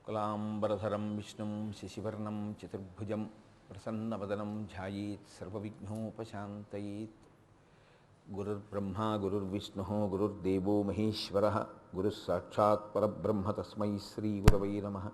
शुक्लांबरधरं विष्णुं शशिवर्णं चतुर्भुजं प्रसन्नवदनं ध्यायेत् सर्वविघ्नोपशान्तयेत्। गुरुर्ब्रह्मा गुरुर्विष्णुः गुरुर्देवो महेश्वरः गुरुः साक्षात् परब्रह्म तस्मै श्रीगुरवे नमः।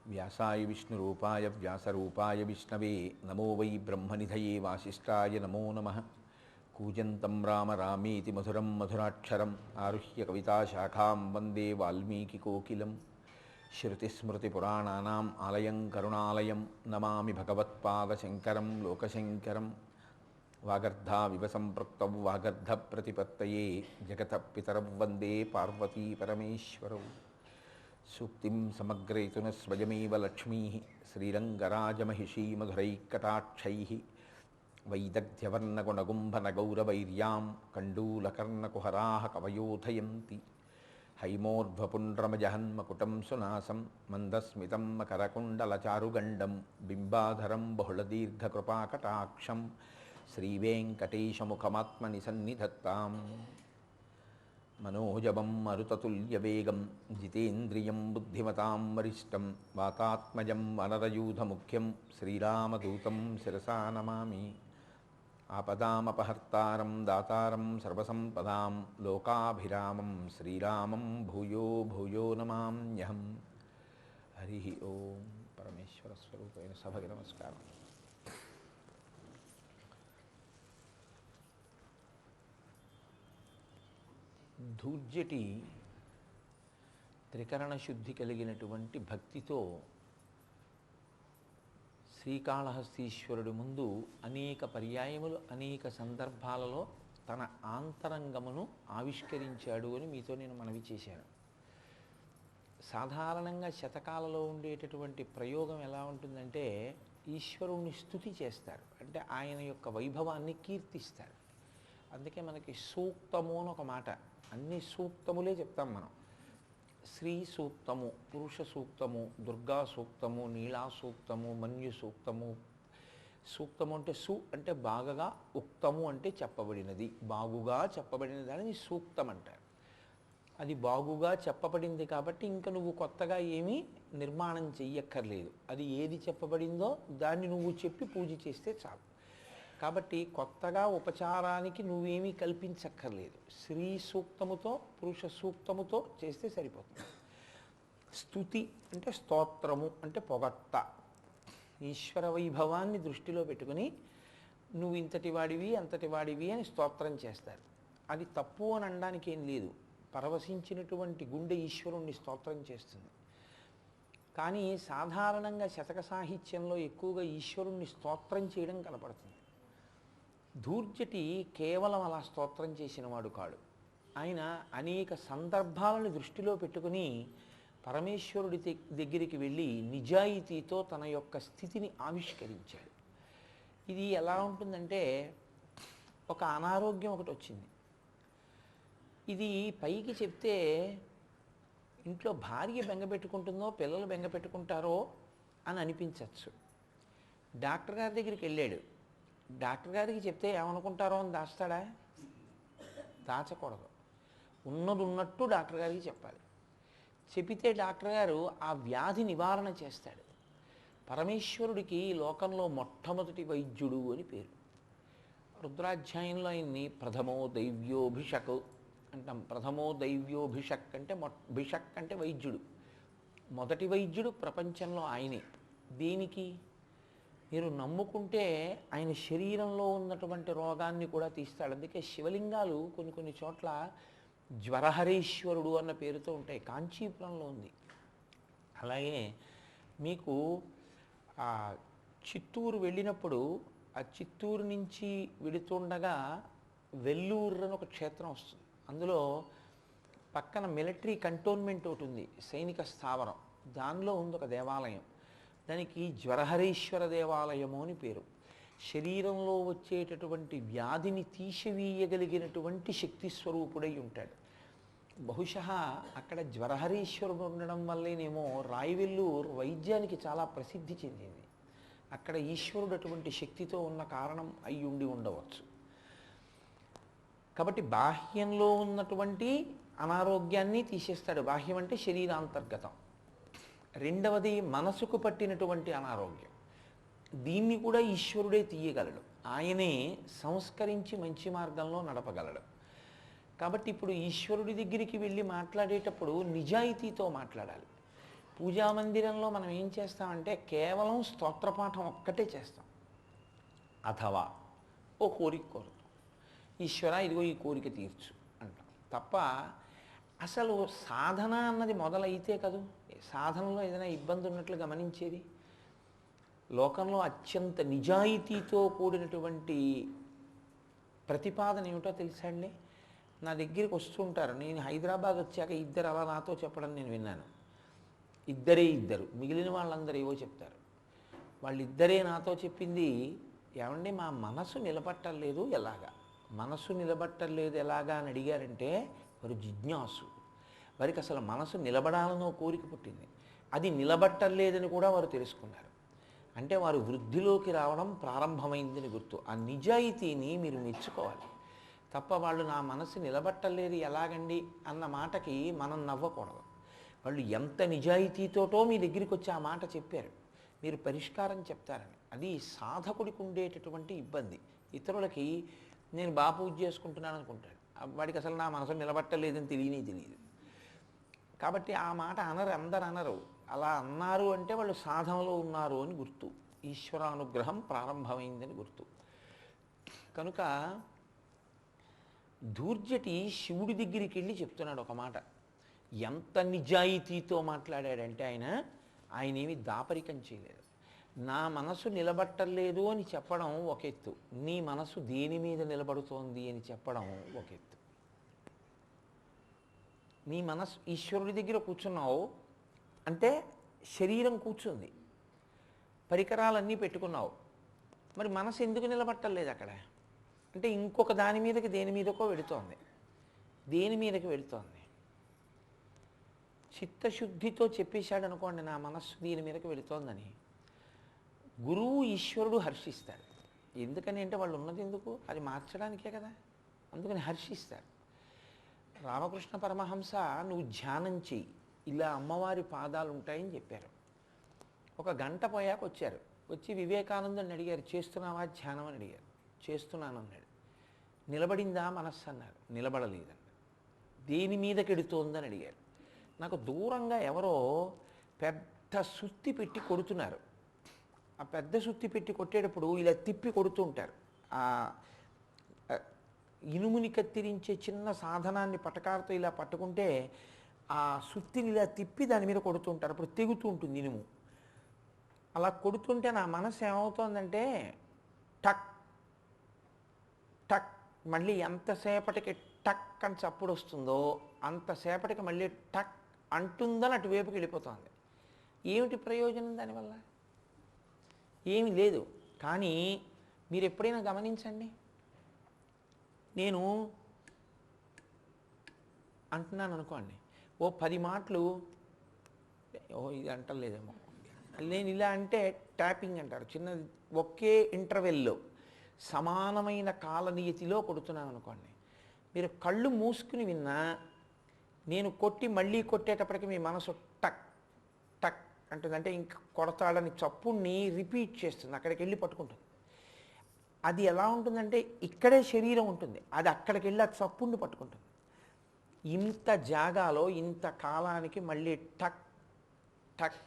व्यासाय विष्णुरूपाय व्यासरूपाय विष्णवे नमो वै ब्रह्मनिधये वासिष्ठाय नमो नमः। कूजन्तं राम रामेति मधुरं मधुराक्षरम् आरुह्य कविताशाखां वन्दे वाल्मीकिकोकिलं। श्रुतिस्मृतिपुराणानाम् आलयं करुणालयं नमामि भगवत्पादशङ्करं लोकशङ्करं। वागर्धाविव सम्पृक्तौ वागर्धप्रतिपत्तये जगतः पितरौ वन्दे पार्वतीपरमेश्वरौ। सूक्तिं समग्रयितुः स्वयमेव लक्ष्मीः श्रीरङ्गराजमहिषी मधुरैकटाक्षैः। वैदग्ध्यवर्णगुणगुम्भनगौरवैर्यां कण्डूलकर्णकुहराः कवयोधयन्ति। हैमोर्ध्वपुण्ड्रमजहन्मकुटं सुनासं मन्दस्मितं मकरकुण्डलचारुगण्डं बिम्बाधरं बहुलदीर्घकृपाकटाक्षं श्रीवेङ्कटेशमुखमात्मनि सन्निधत्ताम्। मनोजवं मरुततुल्यवेगं जितेन्द्रियं बुद्धिमतां वरिष्ठं वातात्मजं वनरयूथमुख्यं श्रीरामदूतं शिरसा नमामि। आपदामपहर्तारं दातारं सर्वसम्पदां लोकाभिरामं श्रीरामं भूयो भूयो नमाम्यहम्। हरिः ओं। परमेश्वरस्वरूपेण सभगे नमस्कारम्। ధూర్జటి త్రికరణ శుద్ధి కలిగినటువంటి భక్తితో శ్రీకాళహస్తీశ్వరుడి ముందు అనేక పర్యాయములు అనేక సందర్భాలలో తన ఆంతరంగమును ఆవిష్కరించాడు అని మీతో నేను మనవి చేశాను. సాధారణంగా శతకాలలో ఉండేటటువంటి ప్రయోగం ఎలా ఉంటుందంటే ఈశ్వరుణ్ణి స్తుతి చేస్తారు, అంటే ఆయన యొక్క వైభవాన్ని కీర్తిస్తారు. అందుకే మనకి సూక్తము అని ఒక మాట, అన్ని సూక్తములే చెప్తాం మనం. శ్రీ సూక్తము, పురుష సూక్తము, దుర్గా సూక్తము, నీలా సూక్తము, మన్యు సూక్తము. సూక్తము అంటే అంటే బాగగా, ఉక్తము అంటే చెప్పబడినది, బాగుగా చెప్పబడిన దానిని సూక్తం అంటారు. అది బాగుగా చెప్పబడింది కాబట్టి ఇంకా నువ్వు కొత్తగా ఏమీ నిర్మాణం చెయ్యక్కర్లేదు. అది ఏది చెప్పబడిందో దాన్ని నువ్వు చెప్పి పూజ చేస్తే చాలు. కాబట్టి కొత్తగా ఉపచారానికి నువ్వేమీ కల్పించక్కర్లేదు. శ్రీ సూక్తముతో పురుష సూక్తముతో చేస్తే సరిపోతుంది. స్తుతి అంటే స్తోత్రము అంటే పొగట్ట. ఈశ్వర వైభవాన్ని దృష్టిలో పెట్టుకుని నువ్వు ఇంతటి వాడివి అంతటి వాడివి అని స్తోత్రం చేస్తారు. అది తప్పు అని అనడానికి ఏం లేదు. పరవశించినటువంటి గుండె ఈశ్వరుణ్ణి స్తోత్రం చేస్తుంది. కానీ సాధారణంగా శతక సాహిత్యంలో ఎక్కువగా ఈశ్వరుణ్ణి స్తోత్రం చేయడం కనపడుతుంది. ధూర్జటి కేవలం అలా స్తోత్రం చేసినవాడు కాడు. ఆయన అనేక సందర్భాలను దృష్టిలో పెట్టుకుని పరమేశ్వరుడి దగ్గరికి వెళ్ళి నిజాయితీతో తన యొక్క స్థితిని ఆవిష్కరించాడు. ఇది ఎలా ఉంటుందంటే, ఒక అనారోగ్యం ఒకటి వచ్చింది. ఇది పైకి చెప్తే ఇంట్లో భార్య బెంగపెట్టుకుంటుందో పిల్లలు బెంగపెట్టుకుంటారో అని అనిపించవచ్చు. డాక్టర్ గారి దగ్గరికి వెళ్ళాడు. డాక్టర్ గారికి చెప్తే ఏమనుకుంటారో అని దాస్తాడా? దాచకూడదు. ఉన్నది ఉన్నట్టు డాక్టర్ గారికి చెప్పాలి. చెబితే డాక్టర్ గారు ఆ వ్యాధి నివారణ చేస్తాడు. పరమేశ్వరుడికి లోకంలో మొట్టమొదటి వైద్యుడు అని పేరు. రుద్రాధ్యాయంలో ఆయన్ని ప్రథమో దైవ్యోభిషక్ అంటాం. ప్రథమో దైవ్యోభిషక్ అంటే భిషక్ అంటే వైద్యుడు. మొదటి వైద్యుడు ప్రపంచంలో ఆయనే. దేనికి? మీరు నమ్ముకుంటే ఆయన శరీరంలో ఉన్నటువంటి రోగాన్ని కూడా తీస్తాడు. అందుకే శివలింగాలు కొన్ని చోట్ల జ్వరహరేశ్వరుడు అన్న పేరుతో ఉంటాయి. కాంచీపురంలో ఉంది. అలాగే మీకు చిత్తూరు వెళ్ళినప్పుడు ఆ చిత్తూరు నుంచి వెడుతుండగా వెల్లూరు అని ఒక క్షేత్రం వస్తుంది. అందులో పక్కన మిలిటరీ కంటోన్మెంట్ ఒకటి ఉంది, సైనిక స్థావరం. దానిలో ఉంది ఒక దేవాలయం. దానికి జ్వరహరేశ్వర దేవాలయము అని పేరు. శరీరంలో వచ్చేటటువంటి వ్యాధిని తీసివేయగలిగినటువంటి శక్తి స్వరూపుడై ఉంటాడు. బహుశः అక్కడ జ్వరహరేశ్వరుడు ఉండడం వల్లేనేమో రాయవెల్లూరు వైద్యానికి చాలా ప్రసిద్ధి చెందింది. అక్కడ ఈశ్వరుడు అటువంటి శక్తితో ఉన్న కారణం అయి ఉండి ఉండవచ్చు. కాబట్టి బాహ్యంలో ఉన్నటువంటి అనారోగ్యాన్ని తీసేస్తాడు. బాహ్యం అంటే శరీరాంతర్గతం. రెండవది మనసుకు పట్టినటువంటి అనారోగ్యం, దీన్ని కూడా ఈశ్వరుడే తీయగలడు. ఆయనే సంస్కరించి మంచి మార్గంలో నడపగలడు. కాబట్టి ఇప్పుడు ఈశ్వరుడి దగ్గరికి వెళ్ళి మాట్లాడేటప్పుడు నిజాయితీతో మాట్లాడాలి. పూజామందిరంలో మనం ఏం చేస్తామంటే కేవలం స్తోత్రపాఠం ఒక్కటే చేస్తాం, అథవా ఓ కోరిక కోరుతాం, ఈశ్వర ఇదిగో ఈ కోరిక తీర్చు అంటాం తప్ప అసలు సాధన అన్నది మొదలైతే కదూ సాధనలో ఏదైనా ఇబ్బంది ఉన్నట్లు గమనించేది. లోకంలో అత్యంత నిజాయితీతో కూడినటువంటి ప్రతిపాదన ఏమిటో తెలుసా అండి? నా దగ్గరికి వస్తుంటారు, నేను హైదరాబాద్ వచ్చాక ఇద్దరు అలా నాతో చెప్పడం నేను విన్నాను. ఇద్దరు, మిగిలిన వాళ్ళందరూ ఏవో చెప్తారు. వాళ్ళిద్దరే నాతో చెప్పింది, ఏమండి మా మనసు నిలబట్టలేదు ఎలాగా, మనసు నిలబట్టలేదు ఎలాగా అని అడిగారంటే వారు జిజ్ఞాసు. వారికి అసలు మనసు నిలబడాలనో కోరిక పుట్టింది, అది నిలబట్టలేదని కూడా వారు తెలుసుకున్నారు. అంటే వారు వృద్ధిలోకి రావడం ప్రారంభమైందని గుర్తు. ఆ నిజాయితీని మీరు మెచ్చుకోవాలి తప్ప వాళ్ళు నా మనసు నిలబట్టలేదు ఎలాగండి అన్న మాటకి మనం నవ్వకూడదు. వాళ్ళు ఎంత నిజాయితీతోటో మీ దగ్గరికి వచ్చి ఆ మాట చెప్పారు, మీరు పరిష్కారం చెప్తారని. అది సాధకుడికి ఉండేటటువంటి ఇబ్బంది. ఇతరులకి నేను బాగా పూజ చేసుకుంటున్నాను అనుకుంటాడు, వాడికి అసలు నా మనసు నిలబట్టలేదని తెలియదు. కాబట్టి ఆ మాట అనరు, అందరు అనరు. అలా అన్నారు అంటే వాళ్ళు సాధనలో ఉన్నారు అని గుర్తు, ఈశ్వరానుగ్రహం ప్రారంభమైందని గుర్తు. కనుక ధూర్జటి శివుడి దగ్గరికి వెళ్ళి చెప్తున్నాడు ఒక మాట. ఎంత నిజాయితీతో మాట్లాడాడంటే ఆయన ఏమి దాపరికం చేయలేదు. నా మనసు నిలబట్టలేదు అని చెప్పడం ఒక ఎత్తు, నీ మనసు దేని మీద నిలబడుతోంది అని చెప్పడం ఒక ఎత్తు. నీ మనసు ఈశ్వరుడి దగ్గర కూర్చున్నావు అంటే శరీరం కూర్చుంది, పరికరాలన్నీ పెట్టుకున్నావు, మరి మనసు ఎందుకు నిలబట్టలేదు అక్కడ అంటే ఇంకొక దాని మీదకి దేని మీదకో వెళుతోంది. దేని మీదకి వెళుతోంది? చిత్తశుద్ధితో చెప్పేశాడు అనుకోండి, నా మనస్సు దీని మీదకి వెళుతోందని, గురువు ఈశ్వరుడు హర్షిస్తాడు. ఎందుకని అంటే వాళ్ళు ఉన్నది ఎందుకు, అది మార్చడానికే కదా, అందుకని హర్షిస్తారు. రామకృష్ణ పరమహంస నువ్వు ధ్యానం చెయ్యి, ఇలా అమ్మవారి పాదాలు ఉంటాయని చెప్పారు. ఒక గంట పోయాక వచ్చారు, వచ్చి వివేకానందని అడిగారు, చేస్తున్నావా ధ్యానం అని అడిగారు. చేస్తున్నాను అన్నాడు. నిలబడిందా మనస్సు అన్నారు, నిలబడలేదన్నాడు. దేని మీదకెడుతోందని అడిగారు. నాకు దూరంగా ఎవరో పెద్ద సుత్తి పెట్టి కొడుతున్నారు. ఆ పెద్ద సుత్తి పెట్టి కొట్టేటప్పుడు ఇలా తిప్పి కొడుతుంటారు. ఆ ఇనుముని కత్తిరించే చిన్న సాధనాన్ని పటకారతో ఇలా పట్టుకుంటే ఆ సుత్తిని ఇలా తిప్పి దాని మీద కొడుతుంటారు, అప్పుడు తెగుతూ ఉంటుంది ఇనుము. అలా కొడుతుంటే నా మనసు ఏమవుతోందంటే టక్ టక్, మళ్ళీ ఎంతసేపటికి టక్ అని చప్పుడు వస్తుందో అంతసేపటికి మళ్ళీ టక్ అంటుందని అటువైపుకి వెళ్ళిపోతుంది. ఏమిటి ప్రయోజనం దానివల్ల? ఏమి లేదు. కానీ మీరు ఎప్పుడైనా గమనించండి, నేను అంటున్నాను అనుకోండి, ఓ 10 మాటలు ఇది అంటలేదేమో, నేను ఇలా అంటే ట్యాపింగ్ అంటారు, చిన్నది ఒకే ఇంటర్వెల్లో సమానమైన కాలనియతిలో కొడుతున్నాను అనుకోండి. మీరు కళ్ళు మూసుకుని విన్నా నేను కొట్టి మళ్ళీ కొట్టేటప్పటికి మీ మనసు టక్ టక్ అంటుంది. అంటే ఇంక కొడతాడని చప్పుడిని రిపీట్ చేస్తుంది, అక్కడికి వెళ్ళి పట్టుకుంటుంది. అది ఎలా ఉంటుందంటే ఇక్కడే శరీరం ఉంటుంది, అది అక్కడికి వెళ్ళి ఆ చప్పుడిని పట్టుకుంటుంది. ఇంత జాగాలో ఇంత కాలానికి మళ్ళీ టక్ టక్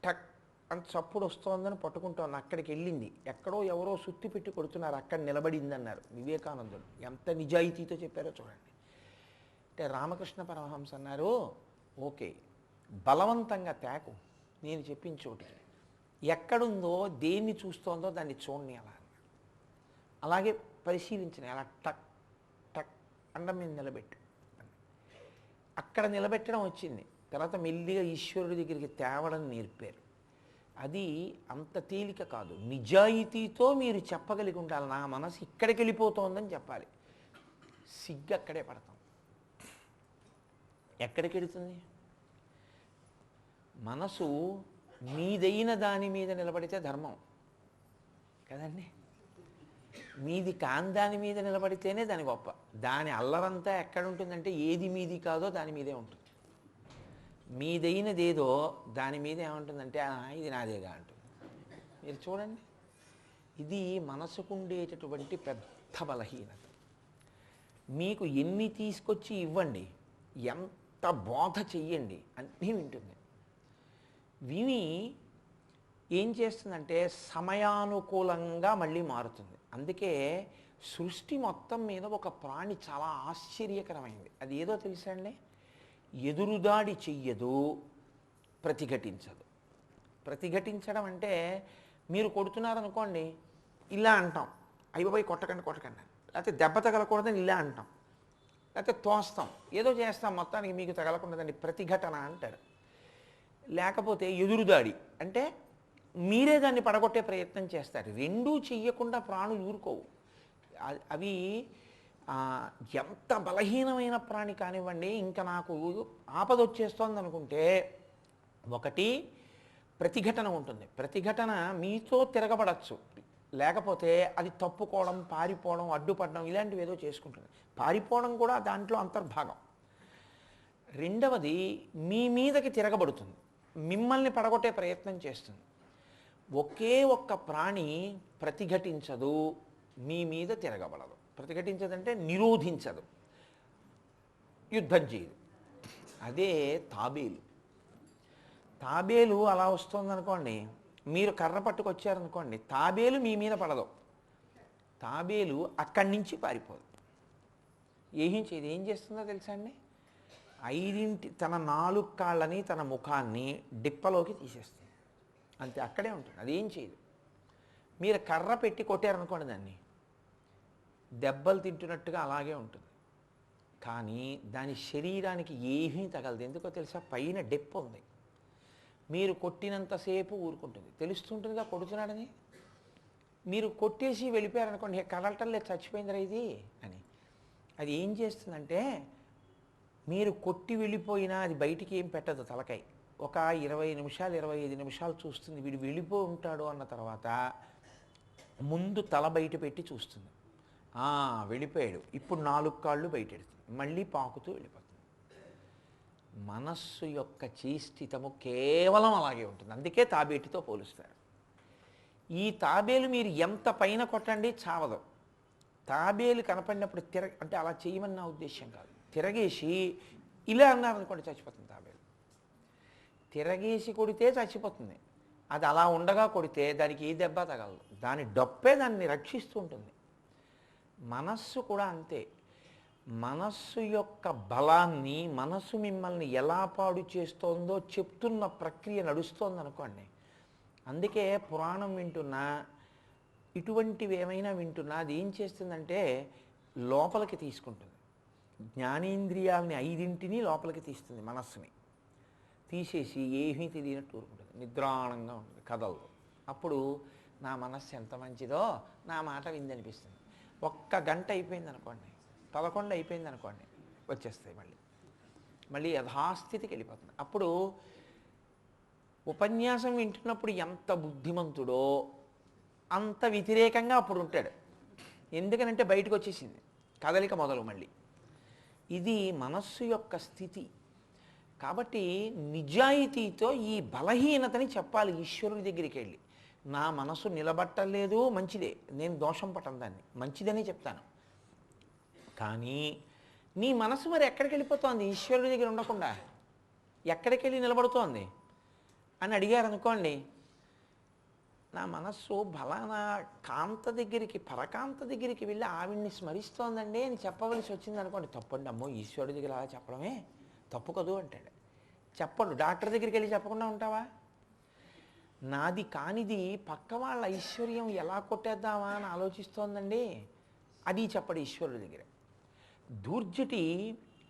టక్ అని చప్పుడు వస్తోందని పట్టుకుంటోంది, అక్కడికి వెళ్ళింది. ఎక్కడో ఎవరో సుత్తి పెట్టి కొడుతున్నారు, అక్కడ నిలబడింది అన్నారు వివేకానందుడు. ఎంత నిజాయితీతో చెప్పారో చూడండి. అంటే రామకృష్ణ పరమహంస అన్నారు, ఓకే బలవంతంగా తేకు, నేను చెప్పిన చోటికి ఎక్కడుందో దేన్ని చూస్తోందో దాన్ని చూడని అలా అలాగే పరిశీలించిన, అలా టక్ టక్ అండం మీద నిలబెట్టు. అక్కడ నిలబెట్టడం వచ్చింది, తర్వాత మెల్లిగా ఈశ్వరుడి దగ్గరికి తేవడం నేర్పారు. అది అంత తేలిక కాదు. నిజాయితీతో మీరు చెప్పగలిగి ఉండాలి, నా మనసు ఇక్కడికి వెళ్ళిపోతోందని చెప్పాలి. సిగ్గు అక్కడే పడతాం. ఎక్కడికి వెళుతుంది మనసు? మీదైన దాని మీద నిలబడితే ధర్మం కదండి. మీది కాని దాని మీద నిలబడితేనే దాని గొప్ప. దాని అల్లరంతా ఎక్కడ ఉంటుందంటే ఏది మీది కాదో దాని మీదే ఉంటుంది. మీదైనదేదో దాని మీద ఏముంటుందంటే ఇది నాదేగా అంటుంది. మీరు చూడండి, ఇది మనసుకుండేటటువంటి పెద్ద బలహీనత. మీకు ఎన్ని తీసుకొచ్చి ఇవ్వండి, ఎంత బోధ చెయ్యండి, అన్నీ వింటుంది. విని ఏం చేస్తుందంటే సమయానుకూలంగా మళ్ళీ మారుతుంది. అందుకే సృష్టి మొత్తం మీద ఒక ప్రాణి చాలా ఆశ్చర్యకరమైంది. అది ఏదో తెలుసా అండి? ఎదురుదాడి చెయ్యదు, ప్రతిఘటించదు. ప్రతిఘటించడం అంటే మీరు కొడుతున్నారనుకోండి, ఇలా అంటాం, అయిపోయి కొట్టకండి కొట్టకండి, లేకపోతే దెబ్బ తగలకూడదని ఇలా అంటాం, లేకపోతే తోస్తాం, ఏదో చేస్తాం, మొత్తానికి మీకు తగలకూడదండి, ప్రతిఘటన అంటారు. లేకపోతే ఎదురుదాడి అంటే మీరే దాన్ని పడగొట్టే ప్రయత్నం చేస్తారు. రెండూ చెయ్యకుండా ప్రాణులు ఊరుకోవు. అవి ఎంత బలహీనమైన ప్రాణి కానివ్వండి, ఇంకా నాకు ఆపద వచ్చేస్తోంది అనుకుంటే ఒకటి ప్రతిఘటన ఉంటుంది. ప్రతిఘటన మీతో తిరగబడచ్చు, లేకపోతే అది తప్పుకోవడం, పారిపోవడం, అడ్డుపడడం, ఇలాంటివి ఏదో చేసుకుంటుంది. పారిపోవడం కూడా దాంట్లో అంతర్భాగం. రెండవది మీ మీదకి తిరగబడుతుంది, మిమ్మల్ని పడగొట్టే ప్రయత్నం చేస్తుంది. ఒకే ఒక్క ప్రాణి ప్రతిఘటించదు, మీ మీద తిరగబడదు. ప్రతిఘటించదంటే నిరోధించదు, యుద్ధం చేయదు. అదే తాబేలు. తాబేలు అలా వస్తుందనుకోండి, మీరు కర్ర పట్టుకొచ్చారనుకోండి, తాబేలు మీ మీద పడదు, తాబేలు అక్కడి నుంచి పారిపోదు. ఏం చేయదు. ఏం చేస్తుందో తెలుసా అండి? తన 4 కాళ్ళని, తన ముఖాన్ని డిప్పలోకి తీసేస్తుంది, అంతే, అక్కడే ఉంటుంది, అదేం చేయదు. మీరు కర్ర పెట్టి కొట్టారనుకోండి, దాన్ని దెబ్బలు తింటున్నట్టుగా అలాగే ఉంటుంది. కానీ దాని శరీరానికి ఏమీ తగలదు. ఎందుకో తెలుసా? పైన డెప్ ఉంది. మీరు కొట్టినంతసేపు ఊరుకుంటుంది, తెలుస్తుంటుందిగా కొడుతున్నాడని. మీరు కొట్టేసి వెళ్ళిపోయారనుకోండి, కదలటం లేదు, చచ్చిపోయిందిరా ఇది అని. అది ఏం చేస్తుందంటే, మీరు కొట్టి వెళ్ళిపోయినా అది బయటికి ఏం పెట్టదు తలకాయ. ఒక 20 నిమిషాలు 25 నిమిషాలు చూస్తుంది, వీడు వెళ్ళిపోయి ఉంటాడు అన్న తర్వాత ముందు తల బయట పెట్టి చూస్తుంది. వెళ్ళిపోయాడు, ఇప్పుడు 4 కాళ్ళు బయటెడుతుంది, మళ్ళీ పాకుతూ వెళ్ళిపోతుంది. మనస్సు యొక్క చేష్టితము కేవలం అలాగే ఉంటుంది. అందుకే తాబేటితో పోలుస్తారు. ఈ తాబేలు మీరు ఎంత పైన కొట్టండి చావదు. తాబేలు కనపడినప్పుడు అంటే అలా చేయమని నా ఉద్దేశం కాదు, తిరగేసి ఇలా అన్నారనుకోండి చచ్చిపోతుంది తాబేలు. తిరగేసి కొడితే చచ్చిపోతుంది. అది అలా ఉండగా కొడితే దానికి ఏ దెబ్బ తగలదు, దాని డొప్పే దాన్ని రక్షిస్తూ ఉంటుంది. మనస్సు కూడా అంతే. మనస్సు యొక్క బలాన్ని, మనస్సు మిమ్మల్ని ఎలా పాడు చేస్తోందో చెప్తున్న ప్రక్రియ నడుస్తోంది అనుకోండి. అందుకే పురాణం వింటున్నా, ఇటువంటివి ఏమైనా వింటున్నా, అది ఏం చేస్తుందంటే లోపలికి తీసుకుంటుంది. జ్ఞానేంద్రియాలని 5 లోపలికి తీస్తుంది, మనస్సుని తీసేసి ఏమీ తెలియనట్టు ఊరుకుంటుంది, నిద్రాణంగా ఉంటుంది, కదలదు. అప్పుడు నా మనస్సు ఎంత మంచిదో, నా మాట విందనిపిస్తుంది. 1 గంట అయిపోయింది అనుకోండి, 11 అయిపోయింది అనుకోండి, వచ్చేస్తాయి మళ్ళీ యథాస్థితికి వెళ్ళిపోతుంది. అప్పుడు ఉపన్యాసం వింటున్నప్పుడు ఎంత బుద్ధిమంతుడో అంత వ్యతిరేకంగా అప్పుడు ఉంటాడు. ఎందుకనంటే బయటకు వచ్చేసింది, కదలిక మొదలు మళ్ళీ. ఇది మనస్సు యొక్క స్థితి. కాబట్టి నిజాయితీతో ఈ బలహీనతని చెప్పాలి ఈశ్వరుడి దగ్గరికి వెళ్ళి. నా మనసు నిలబట్టలేదు, మంచిదే, నేను దోషం పట్టను, దాన్ని మంచిదని చెప్తాను. కానీ నీ మనసు మరి ఎక్కడికి వెళ్ళిపోతోంది? ఈశ్వరుడి దగ్గర ఉండకుండా ఎక్కడికి వెళ్ళి నిలబడుతోంది అని అడిగారనుకోండి, నా మనస్సు బలానా కాంత దగ్గరికి, పరకాంత దగ్గరికి వెళ్ళి ఆవిడ్ని స్మరిస్తోందండి అని చెప్పవలసి వచ్చింది అనుకోండి, తప్పండి, అమ్మో ఈశ్వరుడి దగ్గర అలా చెప్పడమే తప్పు కదూ అంటాడు. చెప్పడు. డాక్టర్ దగ్గరికి వెళ్ళి చెప్పకుండా ఉంటావా? నాది కానిది పక్క వాళ్ళ ఐశ్వర్యం ఎలా కొట్టేద్దామా అని ఆలోచిస్తోందండి, అది చెప్పడు ఈశ్వరుడి దగ్గర. దూర్జటి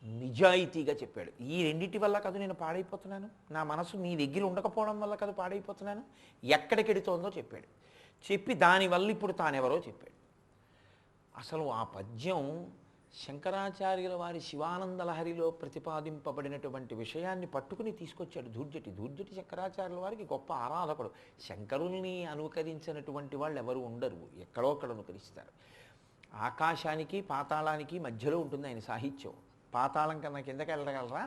నిజాయితీగా చెప్పాడు, ఈ రెండింటి వల్ల కాదు నేను పాడైపోతున్నాను, నా మనసు నీ దగ్గర ఉండకపోవడం వల్ల కాదు పాడైపోతున్నాను, ఎక్కడికెడుతోందో చెప్పాడు. చెప్పి దానివల్ల ఇప్పుడు తానెవరో చెప్పాడు. అసలు ఆ పద్యం శంకరాచార్యుల వారి శివానంద లహరిలో ప్రతిపాదింపబడినటువంటి విషయాన్ని పట్టుకుని తీసుకొచ్చాడు ధూర్జటి. ధూర్జటి శంకరాచార్యుల వారికి గొప్ప ఆరాధకుడు. శంకరుల్ని అనుకరించినటువంటి వాళ్ళు ఎవరు ఉండరు, ఎక్కడో అక్కడ అనుకరిస్తారు. ఆకాశానికి పాతాళానికి మధ్యలో ఉంటుంది ఆయన సాహిత్యం. పాతాళం కన్నా కిందకి వెళ్ళగలరా,